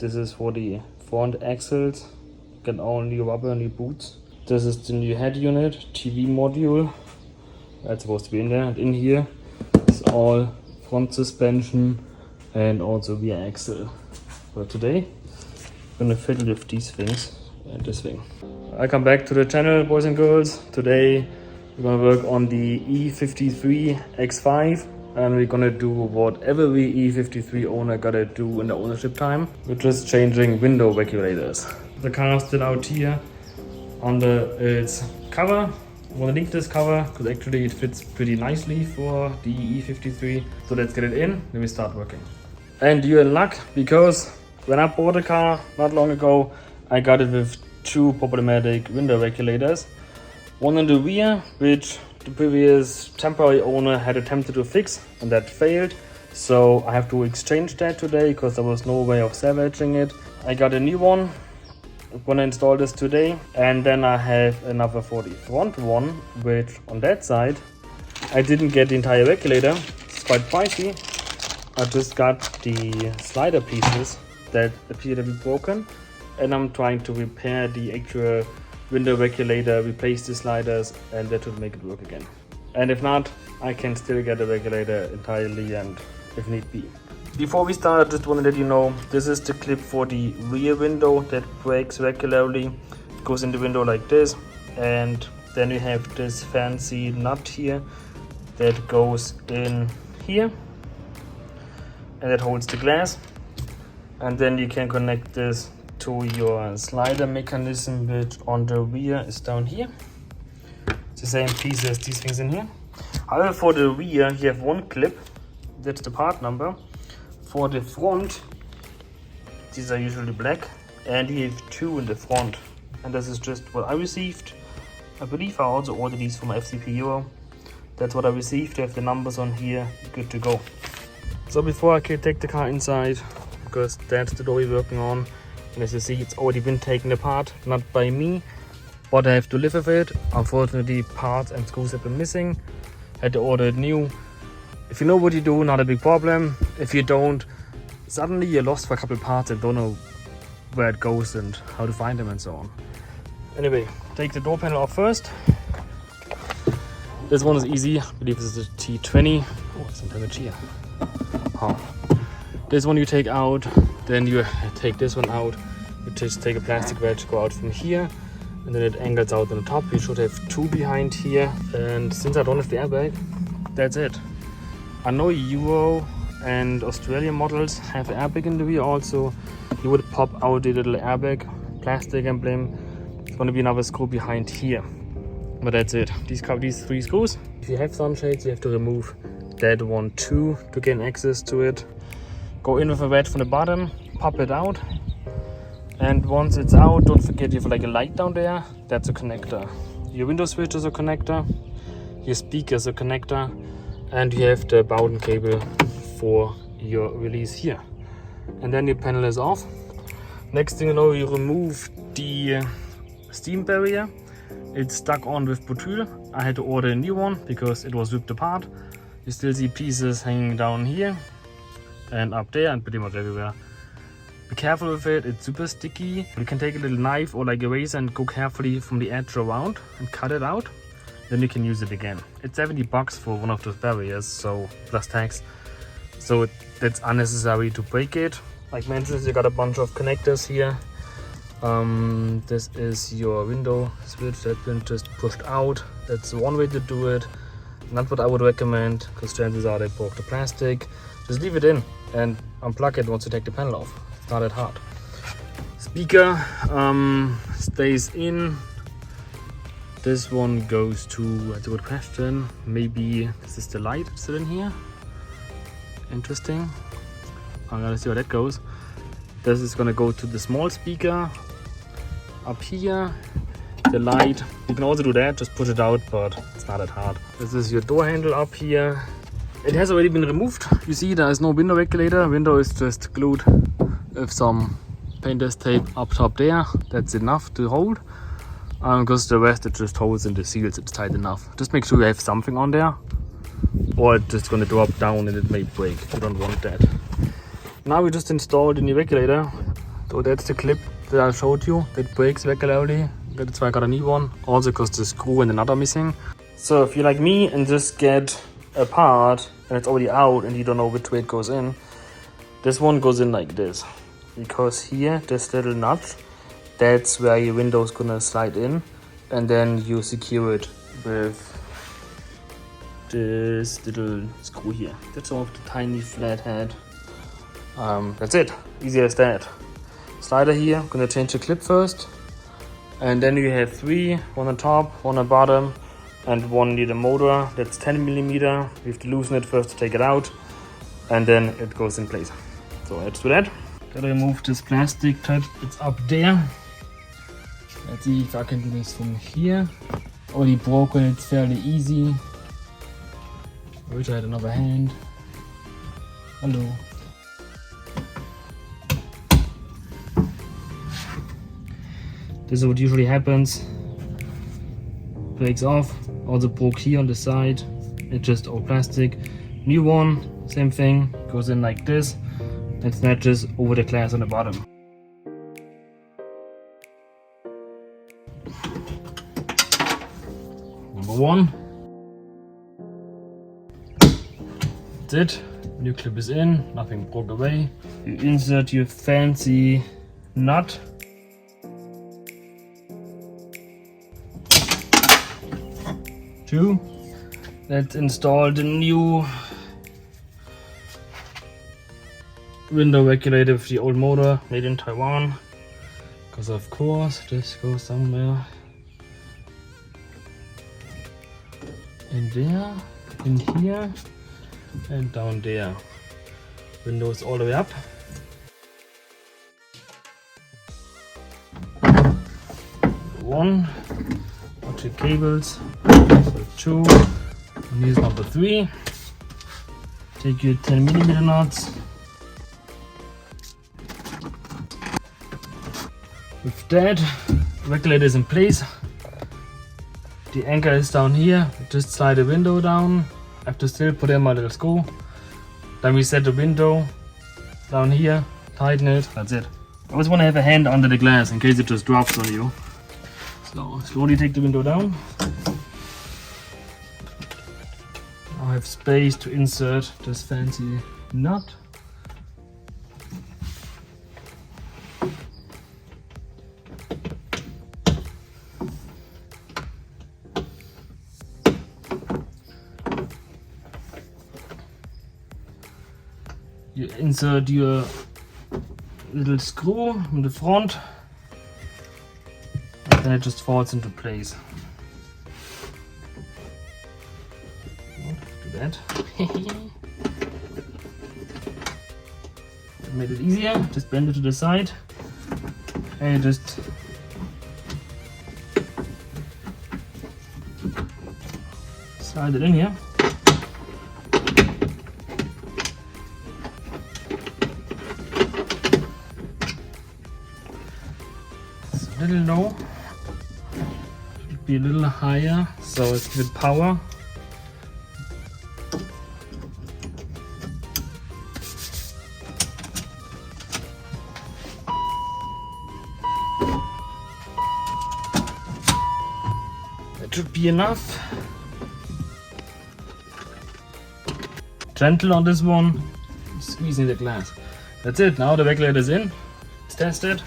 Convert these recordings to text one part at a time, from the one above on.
This is for the front axles. Get all new rubber, new boots. This is the new head unit, TV module. That's supposed to be in there. And in here is all front suspension and also rear axle. For today, I'm gonna fiddle with these things and this thing. Welcome back to the channel, boys and girls. Today we're gonna work on the E53 X5 and we're gonna do what every E53 owner gotta do in the ownership time, which is changing window regulators. The car is still out here under its cover. I want to link this cover because actually it fits pretty nicely for the E53. So let's get it in, then we start working. And you're in luck because when I bought the car not long ago, I got it with two problematic window regulators. One in the rear, which the previous temporary owner had attempted to fix and that failed. So I have to exchange that today because there was no way of salvaging it. I got a new one. I'm gonna install this today, and then I have another for the front one, which on that side I didn't get the entire regulator. It's quite pricey. I just got the slider pieces that appear to be broken, and I'm trying to repair the actual window regulator, replace the sliders, and that should make it work again. And if not, I can still get the regulator entirely and if need be. Before we start, I just want to let you know, this is the clip for the rear window that breaks regularly. It goes in the window like this, and then you have this fancy nut here that goes in here and that holds the glass. And then you can connect this to your slider mechanism, which on the rear is down here. It's the same piece as these things in here. However, for the rear you have one clip, that's the part number. For the front, these are usually black, and you have two in the front. And this is just what I received. I believe I also ordered these from FCP Euro. That's what I received. You have the numbers on here, good to go. So before I can take the car inside, because that's the door we're working on, and as you see, it's already been taken apart, not by me, but I have to live with it. Unfortunately, parts and screws have been missing. Had to order it new. If you know what you do, not a big problem. If you don't, suddenly you're lost for a couple parts and don't know where it goes and how to find them and so on. Anyway, take the door panel off first. This one is easy. I believe this is a T20. Oh, it's some damage here. Oh. This one you take out, then you take this one out. You just take a plastic wedge, go out from here, and then it angles out on the top. You should have two behind here. And since I don't have the airbag, that's it. I know Euro and Australian models have airbag in the rear also. You would pop out the little airbag, plastic emblem. It's going to be another screw behind here. But that's it. These three screws. If you have sunshades, you have to remove that one too to gain access to it. Go in with a wedge from the bottom, pop it out. And once it's out, don't forget you have like a light down there. That's a connector. Your window switch is a connector. Your speaker is a connector. And you have the Bowden cable for your release here. And then your panel is off. Next thing you know, you remove the steam barrier. It's stuck on with butyl. I had to order a new one because it was ripped apart. You still see pieces hanging down here and up there and pretty much everywhere. Be careful with it, it's super sticky. You can take a little knife or like a razor and go carefully from the edge around and cut it out. Then you can use it again. It's $70 for one of those barriers, so plus tax. So that's unnecessary to break it. Like mentioned, you got a bunch of connectors here. This is your window switch that's been just pushed out. That's one way to do it. Not what I would recommend, because chances are they broke the plastic. Just leave it in and unplug it once you take the panel off. It's not that hard. Speaker stays in. This one goes to, that's a good question. Maybe this is the light still in here. Interesting. I'm gonna see how that goes. This is gonna go to the small speaker up here. The light, you can also do that, just push it out, but it's not that hard. This is your door handle up here. It has already been removed. You see there is no window regulator. Window is just glued with some painter's tape up top there. That's enough to hold. Because the rest it just holds in the seals, it's tight enough. Just make sure you have something on there, or it's just gonna drop down and it may break. You don't want that. Now we just installed the new regulator. So that's the clip that I showed you that breaks regularly. That's why I got a new one. Also because the screw and the nut are missing. So if you're like me and just get a part and it's already out and you don't know which way it goes in, this one goes in like this. Because here, this little nut, that's where your window's gonna slide in, and then you secure it with this little screw here. That's all of the tiny flathead. That's it, easy as that. Slider here, I'm gonna change the clip first, and then you have 3, one on top, one on bottom, and one near the motor. That's 10mm. You have to loosen it first to take it out, and then it goes in place. So let's do that. Gotta remove this plastic tab, it's up there. Let's see if I can do this from here. Already broken, it's fairly easy. I wish I had another hand. Hello. This is what usually happens. Breaks off, also broke here on the side. It's just all plastic. New one, same thing, goes in like this. And snatches over the glass on the bottom. Number 1. That's it. New clip is in, nothing broke away. You insert your fancy nut. Two. Let's install the new window regulator with the old motor made in Taiwan, because of course this goes somewhere in there, in here, and down there. Windows all the way up. One or 2 cables, so 2, and here's number 3. Take your 10mm nuts. With that, regulator is in place. The anchor is down here. Just slide the window down. I have to still put in my little screw. Then we set the window down here, tighten it, that's it. I always want to have a hand under the glass in case it just drops on you. So slowly take the window down. Now I have space to insert this fancy nut. You insert your little screw in the front, and then it just falls into place. Do that. Made it easier, just bend it to the side and just slide it in here. A little low, should be a little higher, so let's give it power. That should be enough. Gentle on this one, squeezing the glass. That's it, now the regulator is in, it's tested.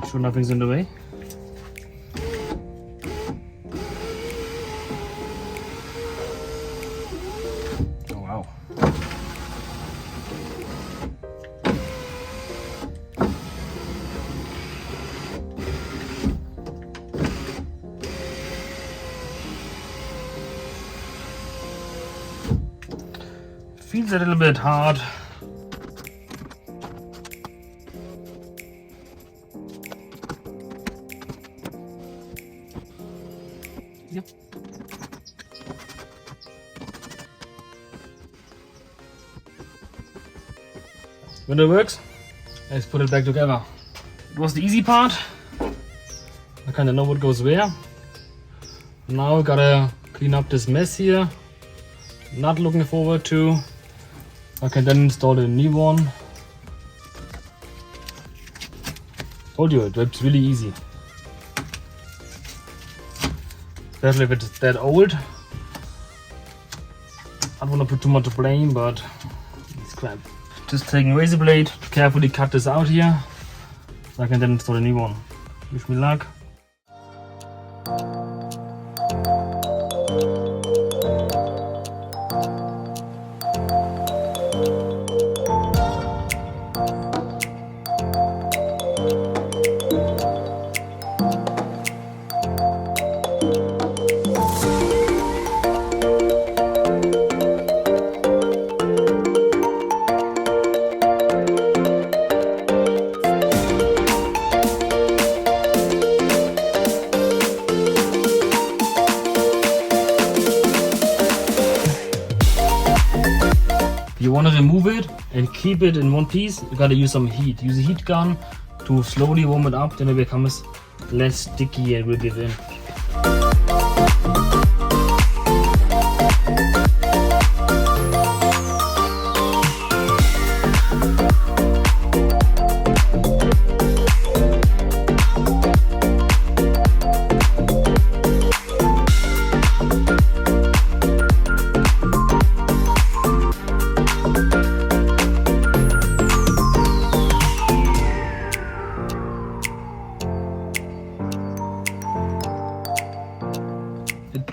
Sure nothing's in the way. Oh wow. Feels a little bit hard. Yep. When it works, let's put it back together. It was the easy part. I kind of know what goes where. Now I gotta clean up this mess here. Not looking forward to I can then install a new one. Told you, it's really easy. Especially if it's that old. I don't want to put too much blame, but it's crap. Just taking a razor blade to carefully cut this out here, so I can then install a new one. Wish me luck. You want to remove it and keep it in one piece, you gotta use some heat. Use a heat gun to slowly warm it up, then it becomes less sticky and will give in.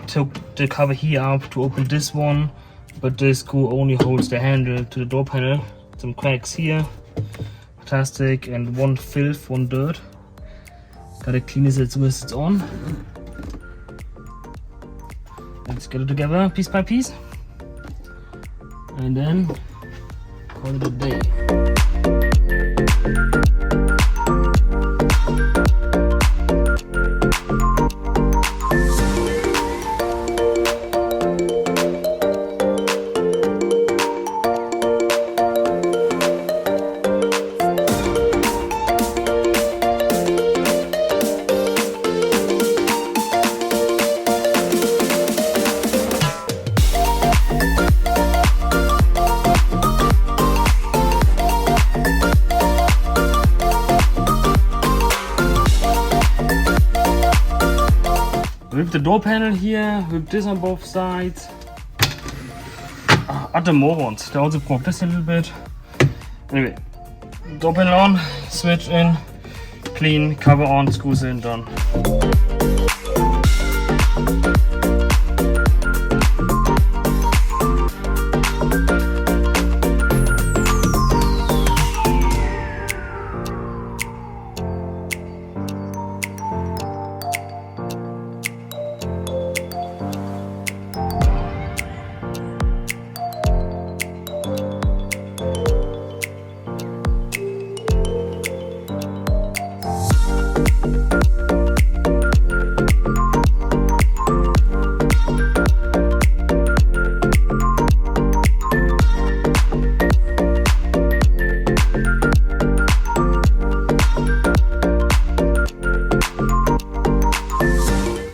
Took the cover here up to open this one, but this screw only holds the handle to the door panel. Some cracks here, plastic, and one filth, one dirt. Gotta clean this as soon as it's on. Let's get it together piece by piece, and then call it a day. Rip the door panel here, rip this on both sides. Add the more ones, they also broke this a little bit. Anyway, door panel on, switch in, clean, cover on, screws in, done.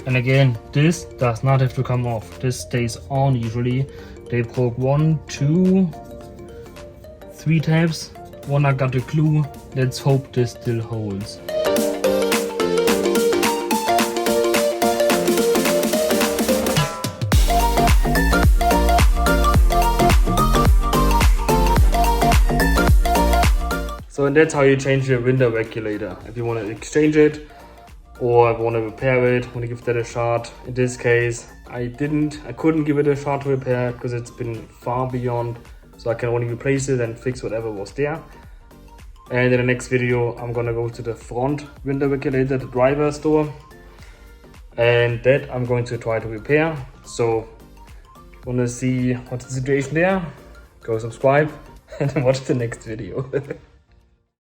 And again, this does not have to come off. This stays on usually. They broke 1, 2, 3 tabs. One I got a clue. Let's hope this still holds. So and that's how you change your window regulator. If you want to exchange it, or I want to repair it, want to give that a shot. In this case, I couldn't give it a shot to repair because it's been far beyond, so I can only replace it and fix whatever was there. And in the next video, I'm gonna go to the front window regulator, the driver's door, and that I'm going to try to repair. So, wanna see what's the situation there? Go subscribe and watch the next video.